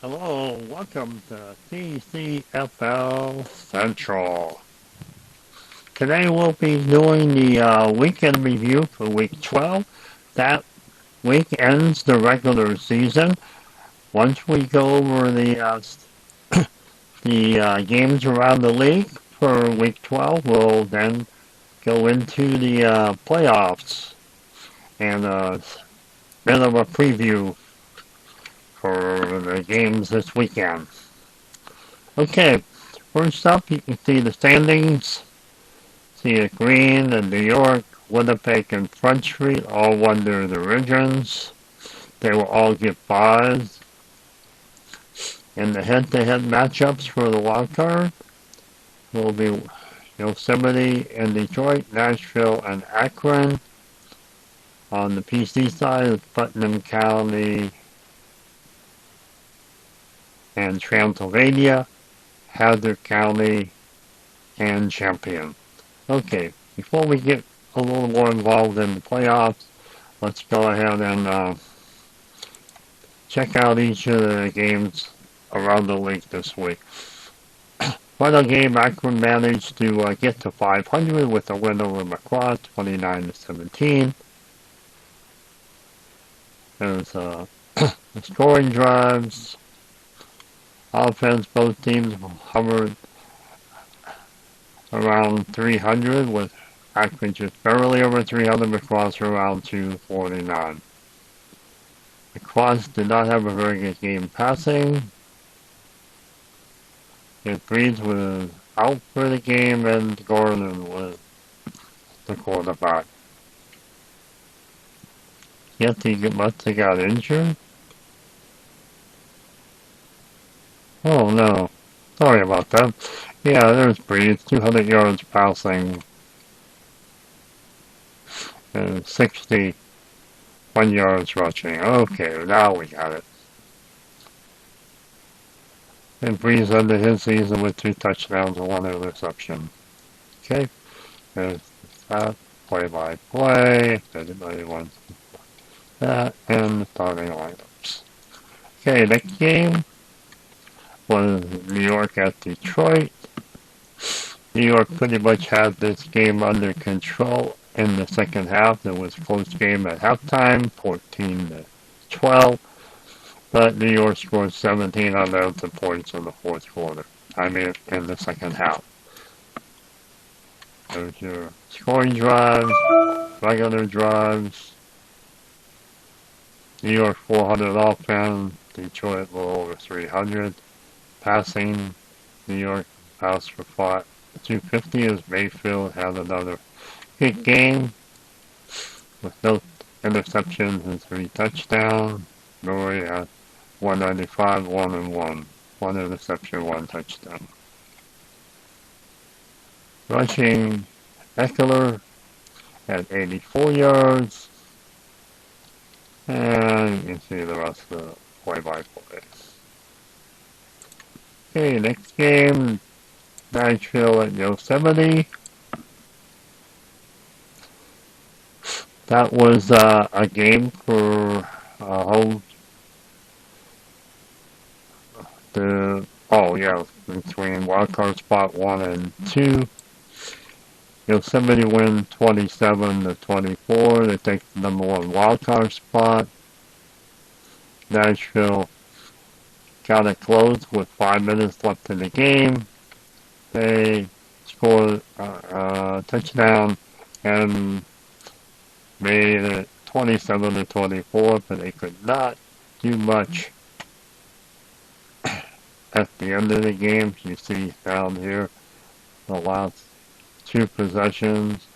Hello, welcome to TCFL Central. Today we'll be doing the weekend review for Week 12. That week ends the regular season. Once we go over the games around the league for Week 12, we'll then go into the playoffs and a bit of a preview for the games this weekend. Okay, first up, you can see the standings. See it green and New York, Winnipeg, and Front Street all won their divisions. They will all get buys. In the head-to-head matchups for the wild card will be Yosemite and Detroit, Nashville, and Akron. On the PC side, Putnam County and Transylvania, Hazard County, and Champion. Okay, before we get a little more involved in the playoffs, let's go ahead and check out each of the games around the league this week. Final game, Akron managed to get to 500 with a win over McCross, 29-17. There's scoring drives. Offense, both teams hovered around 300 with Akron just barely over 300, McCross around 249. McCross did not have a very good game passing. If Breeds was out for the game and Gordon was the quarterback. Yet he must have got injured. Oh no. Sorry about that. Yeah, there's Breeds, 200 yards passing and 61 yards rushing. Okay, now we got it. And Breeze ended his season with 2 touchdowns and 1 interception. Okay, there's that play-by-play, if anybody wants that, and the starting lineups. Okay, next game was New York at Detroit. New York pretty much had this game under control in the second half. There was a close game at halftime, 14-12. But New York scored 17 unanswered points in the fourth quarter. In the second half. There's your scoring drives, regular drives. New York 400 offense, Detroit a little over 300. Passing, New York passed for 250 as Mayfield had another good game with no interceptions and 3 touchdowns. Murray at 195, 1-1. 1 interception, 1 touchdown. Rushing, Eckler at 84 yards. And you can see the rest of the play-by-play. Okay, next game, Nashville at Yosemite. That was a game for home. Between wildcard spot 1 and 2. Yosemite win 27-24. They take the number 1 wildcard spot. Nashville got it close with 5 minutes left in the game. They scored a touchdown and made it 27-24, but they could not do much at the end of the game. You see down here the last 2 possessions,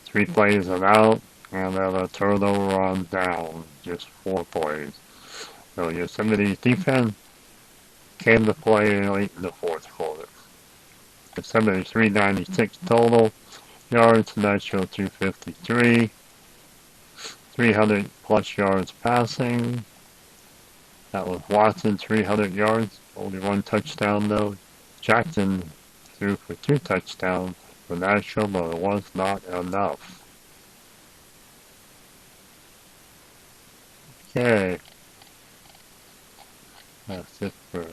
3 plays and out, and then a turnover on down, just 4 plays. So Yosemite's defense came to play late in the fourth quarter. Yosemite 396 total yards, Nashville 253, 300 plus yards passing. That was Watson 300 yards, only 1 touchdown though. Jackson threw for 2 touchdowns for Nashville, but it was not enough. Okay. That's it for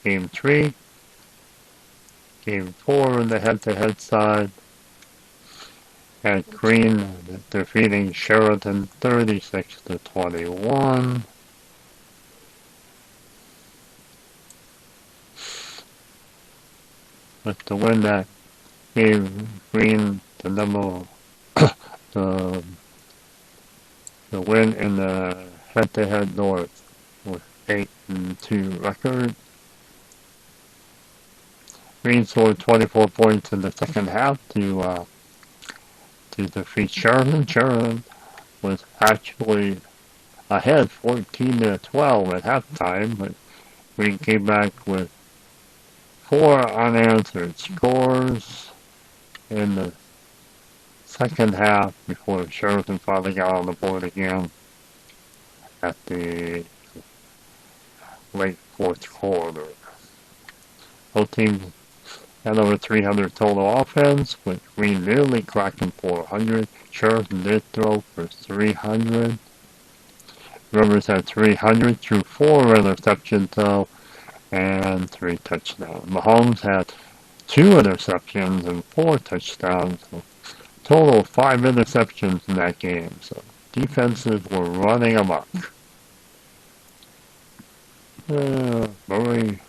Game 3. Game 4 in the head-to-head side had Green defeating Sheraton 36-21. With the win that gave Green the the win in the head-to-head North with 8-2 record. Green scored 24 points in the second half to defeat Sheraton. Sheraton was actually ahead 14-12 at halftime, but Green came back with 4 unanswered scores in the second half before Sheraton finally got on the board again at the late fourth quarter. Both teams had over 300 total offense, with Green nearly cracking 400. Sheraton did throw for 300. Rivers had 300 through 4 interceptions though, and 3 touchdowns. Mahomes had 2 interceptions and 4 touchdowns. So total of 5 interceptions in that game. So defenses were running amok. Murray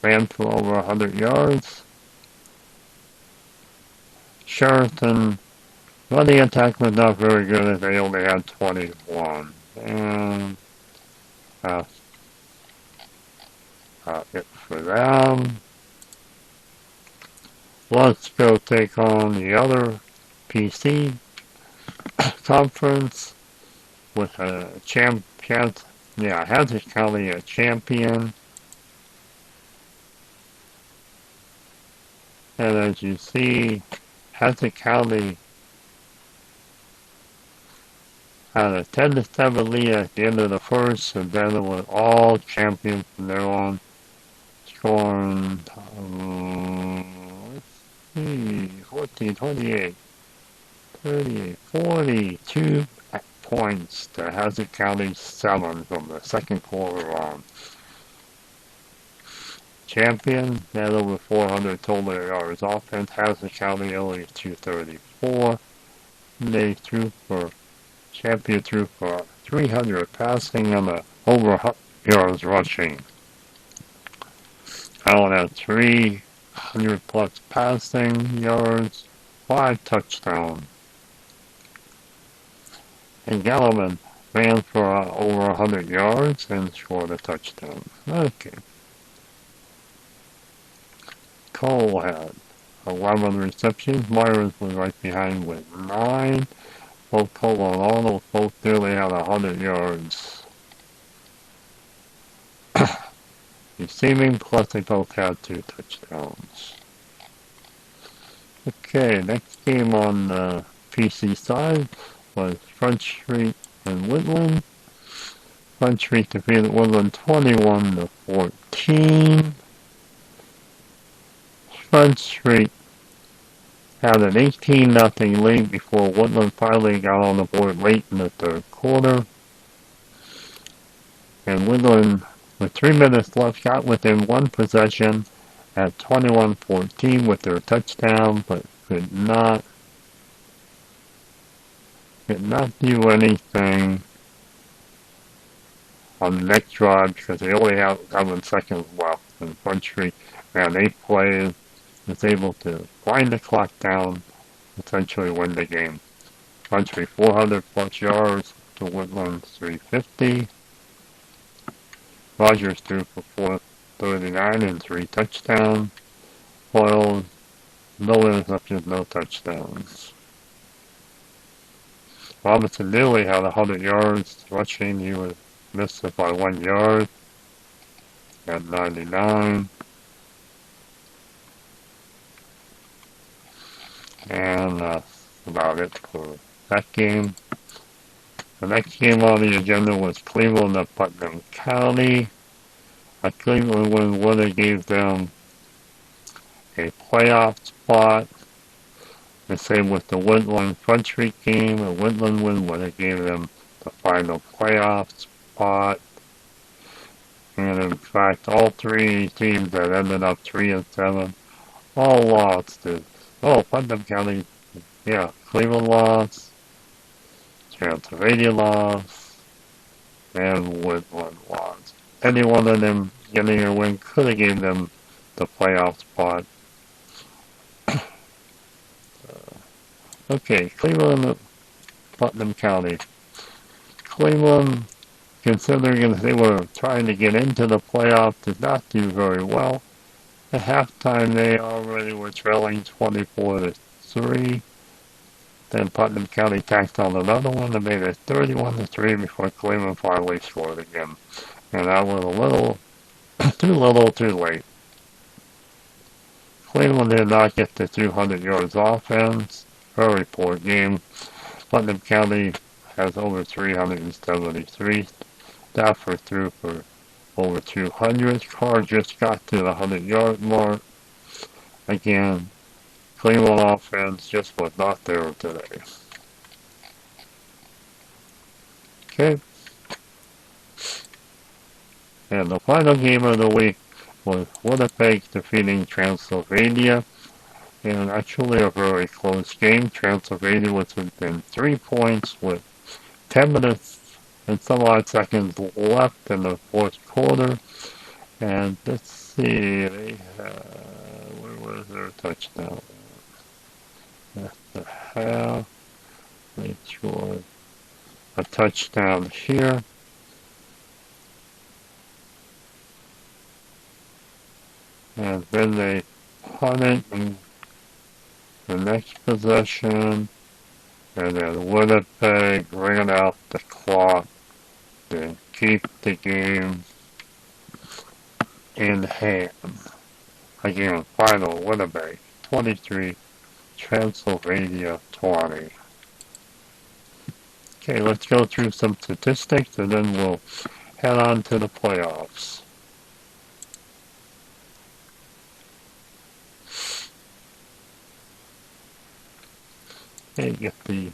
ran for over 100 yards. Sheraton running attack was not very good as they only had 21. And it for them. Let's go take on the other PC conference with a champion. Yeah, Hazard County a champion. And as you see, Hazard County had a 10-7 lead at the end of the first, and then it was all champions from there on, scoring 14, 28, 38, 42 points to Hazard County 7 from the second quarter on. Champion had over 400 total yards offense. Hazard County only 234. They Champion threw for 300 passing and over 100 yards rushing. Allen had 300 plus passing yards, 5 touchdowns. And Gallivan ran for over 100 yards and scored a touchdown. Okay. Cole had 11 receptions. Myers was right behind with 9. Both Cole and Arnold both nearly had 100 yards. Receiving, plus they both had 2 touchdowns. Okay, next game on the PC side was Front Street and Woodland. Front Street defeated Woodland 21-14. Front Street had an 18-0 lead before Woodland finally got on the board late in the third quarter. And Woodland, with 3 minutes left, got within 1 possession at 21-14 with their touchdown, but could not do anything on the next drive because they only had 11 seconds left. And Front Street ran 8 plays, was able to wind the clock down, essentially win the game. Front Street 400 plus yards to Woodland 350. Rogers threw for 439 and 3 touchdowns. Foils, no interceptions, no touchdowns. Robinson nearly had 100 yards rushing. He was missed it by 1 yard at 99. And that's about it for that game. The next game on the agenda was Cleveland at Putnam County. A Cleveland win would have gave them a playoff spot. The same with the Woodland Front Street game. A Woodland win would have gave them the final playoff spot. And in fact, all three teams that ended up 3-7 all lost. Putnam County, yeah, Cleveland lost, Transylvania lost, and Woodland lost. Any one of them getting a win could have given them the playoff spot. Okay, Cleveland, Putnam County. Cleveland, considering they were trying to get into the playoffs, did not do very well. At halftime, they already were trailing 24-3. Then Putnam County tacked on another one and made it 31-3 before Cleveland finally scored again. And that was a little, too late. Cleveland did not get to 200 yards offense. Very poor game. Putnam County has over 373. Stafford threw for over 200. Carr just got to the 100-yard mark. Again, Cleveland offense just was not there today. Okay. And the final game of the week was Winnipeg defeating Transylvania. And actually a very close game. Transylvania was within 3 points with 10 minutes and some odd seconds left in the fourth quarter. And let's see, where was their touchdown? At the half, they scored a touchdown here. And then they punted in the next possession. And then Winnipeg ran out the clock to keep the game in hand. Again, final Winnipeg 23, Transylvania 20. Okay, let's go through some statistics and then we'll head on to the playoffs. Okay, get the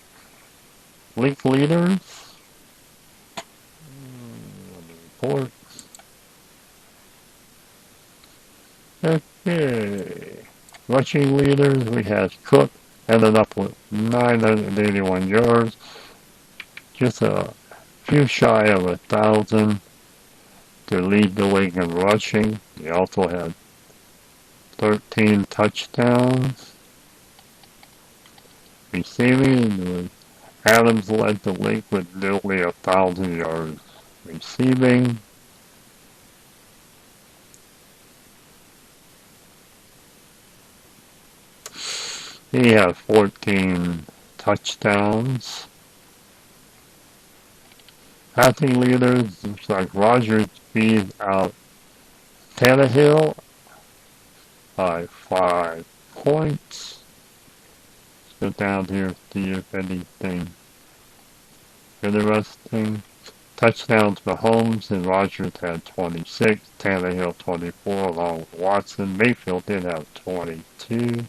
league leaders. Report. Okay. Rushing leaders, we had Cook, ended up with 981 yards. Just a few shy of 1,000 to lead the league in rushing. He also had 13 touchdowns. Receiving, Adams led the league with nearly 1,000 yards receiving. He had 14 touchdowns. Passing leaders, looks like Rogers beat out Tannehill by 5 points. Let's go down here to see if anything interesting. Touchdowns Mahomes and Rogers had 26, Tannehill 24 along with Watson. Mayfield did have 22.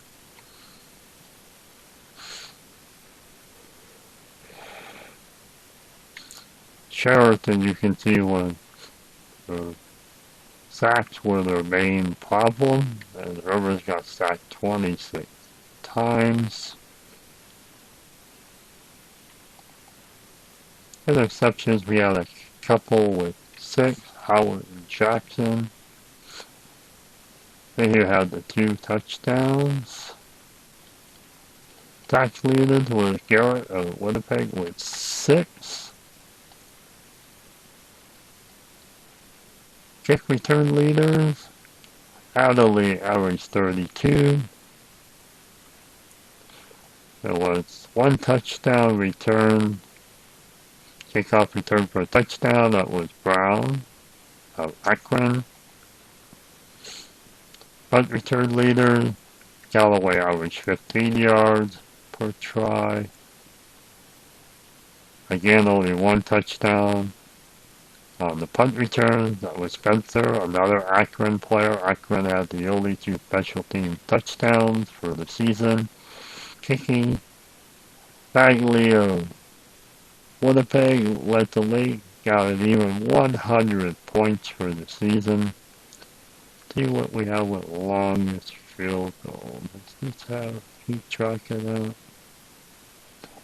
Sheraton, you can see when sacks were their main problem, and Rivers got sacked 26 times. Interceptions, we had a couple with 6, Howard and Jackson. Then you had the 2 touchdowns. Sack leaders was Garrett of Winnipeg with 6. Kick return leaders, Adderley averaged 32. There was 1 touchdown return, kickoff return for a touchdown. That was Brown of Akron. Punt return leader, Galloway averaged 15 yards per try. Again, only 1 touchdown. On the punt return, that was Spencer, another Akron player. Akron had the only 2 special team touchdowns for the season. Kicking, Bagley of Winnipeg led the league, got an even 100 points for the season. See what we have with longest field goal. Does this have keep track of that?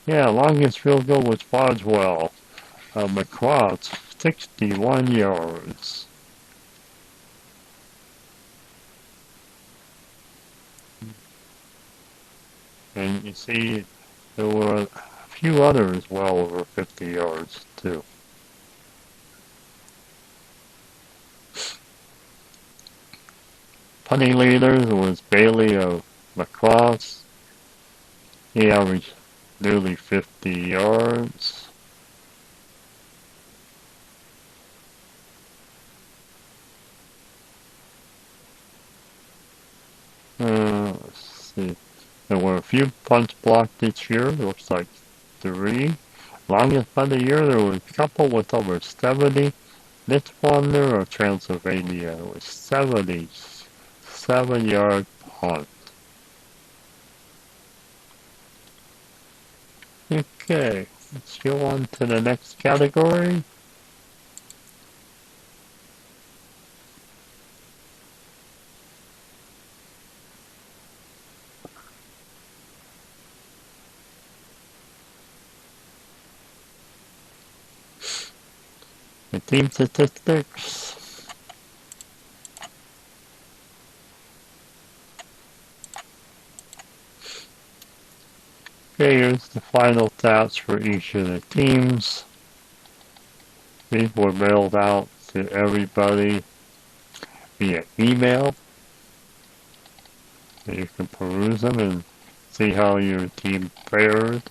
Yeah, longest field goal was Boswell. McCloud's 61 yards. And you see there were a few others well over 50 yards too. Punting leaders was Bailey of Lacrosse. He averaged nearly 50 yards. Let's see. There were a few punts blocked this year. Looks like 3. Longest punt of the year, there was a couple with over 70. This one there of Transylvania was 77-yard punt. Okay, let's go on to the next category. The team statistics. Okay, here's the final stats for each of the teams. These were mailed out to everybody via email. And you can peruse them and see how your team fared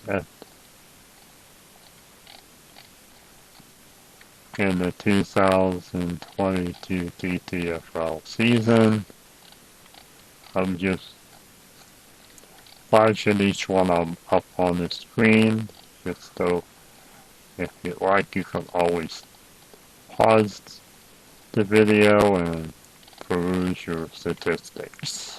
in the 2022 TCFL season. I'm just flashing each one up on the screen, just so if you like you can always pause the video and peruse your statistics.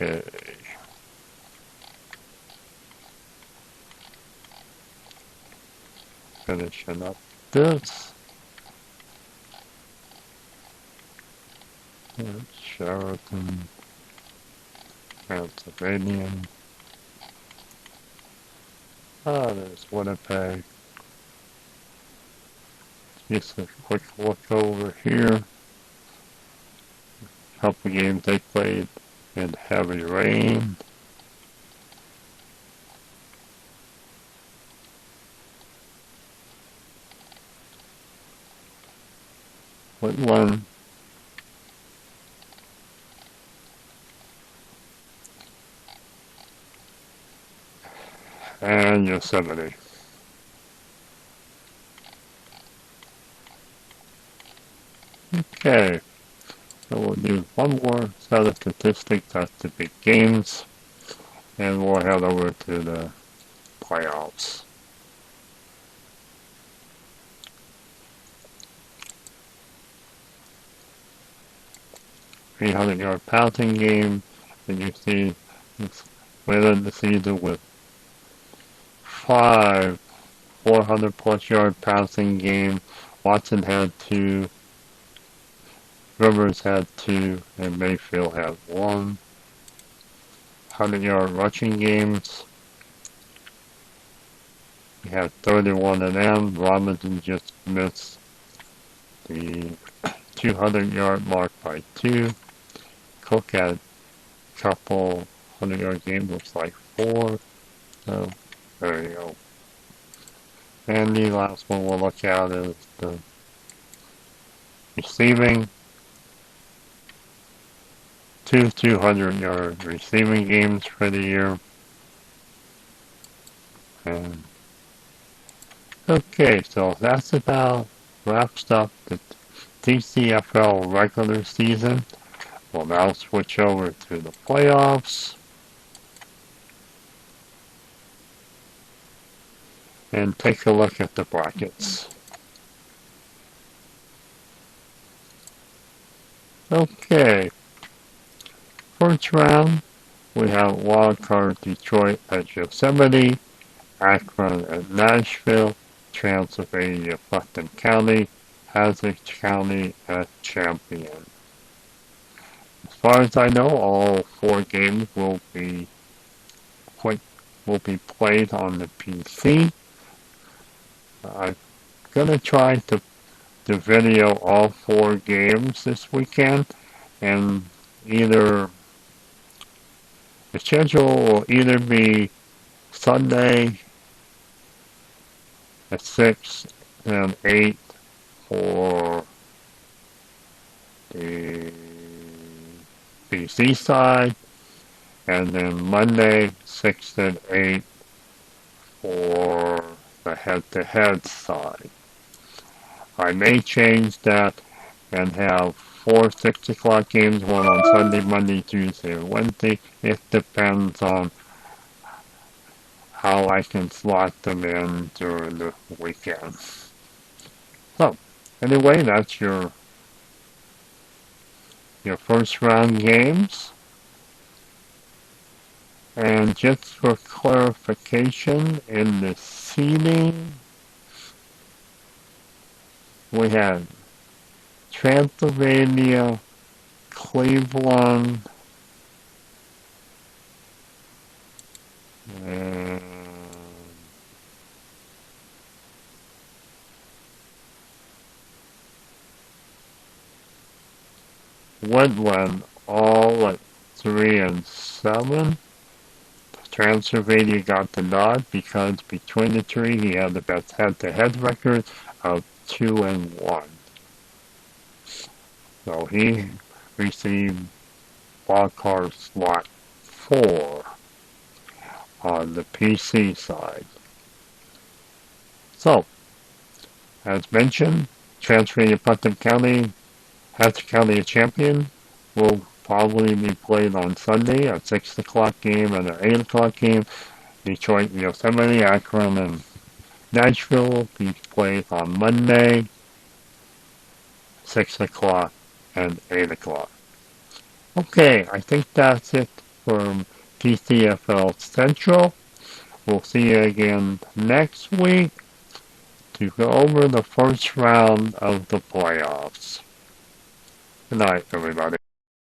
Okay. Finishing up this. Sheraton, Pennsylvania. There's Winnipeg. Just a quick look over here. Couple games they played in heavy rain. Woodland. And Yosemite. Okay, so we'll do one more set of statistics at the big games, and we'll head over to the playoffs. 300-yard passing game, and you see it's later in the season with 5 400-plus yard passing game. Watson had 2, Rivers had 2, and Mayfield had 1. 100-yard rushing games. We had 31 of them. Robinson just missed the 200-yard mark by 2. Cook had a couple 100-yard games, looks like 4. So, there you go. And the last one we'll look at is the receiving. 2 200-yard receiving games for the year. And okay, so that's about wraps up the TCFL regular season. We'll now switch over to the playoffs. And take a look at the brackets. Okay, first round, we have wildcard Detroit at Yosemite, Akron at Nashville, Transylvania, Putnam County, Hazard County at Champion. As far as I know, all four games quite, will be played on the PC. I'm gonna try to video all four games this weekend, and either the schedule will either be Sunday at 6 and 8 for the PC side, and then Monday 6 and 8 for the head-to-head side. I may change that and have 4 6 o'clock games, one on Sunday, Monday, Tuesday, and Wednesday. It depends on how I can slot them in during the weekend. So, anyway, that's your first round games. And just for clarification, in the seeding, we had Transylvania, Cleveland, and Woodland all at 3 and 7. Transylvania got the nod because between the three he had the best head-to-head record of 2 and 1. So he received wildcard slot 4 on the PC side. So, as mentioned, Transylvania Putnam County, Hatch County Champion will probably be played on Sunday, a 6 o'clock game and an 8 o'clock game. Detroit, Yosemite, Akron, and Nashville will be played on Monday, 6 o'clock and 8 o'clock. Okay, I think that's it from TCFL Central. We'll see you again next week to go over the first round of the playoffs. Good night, everybody.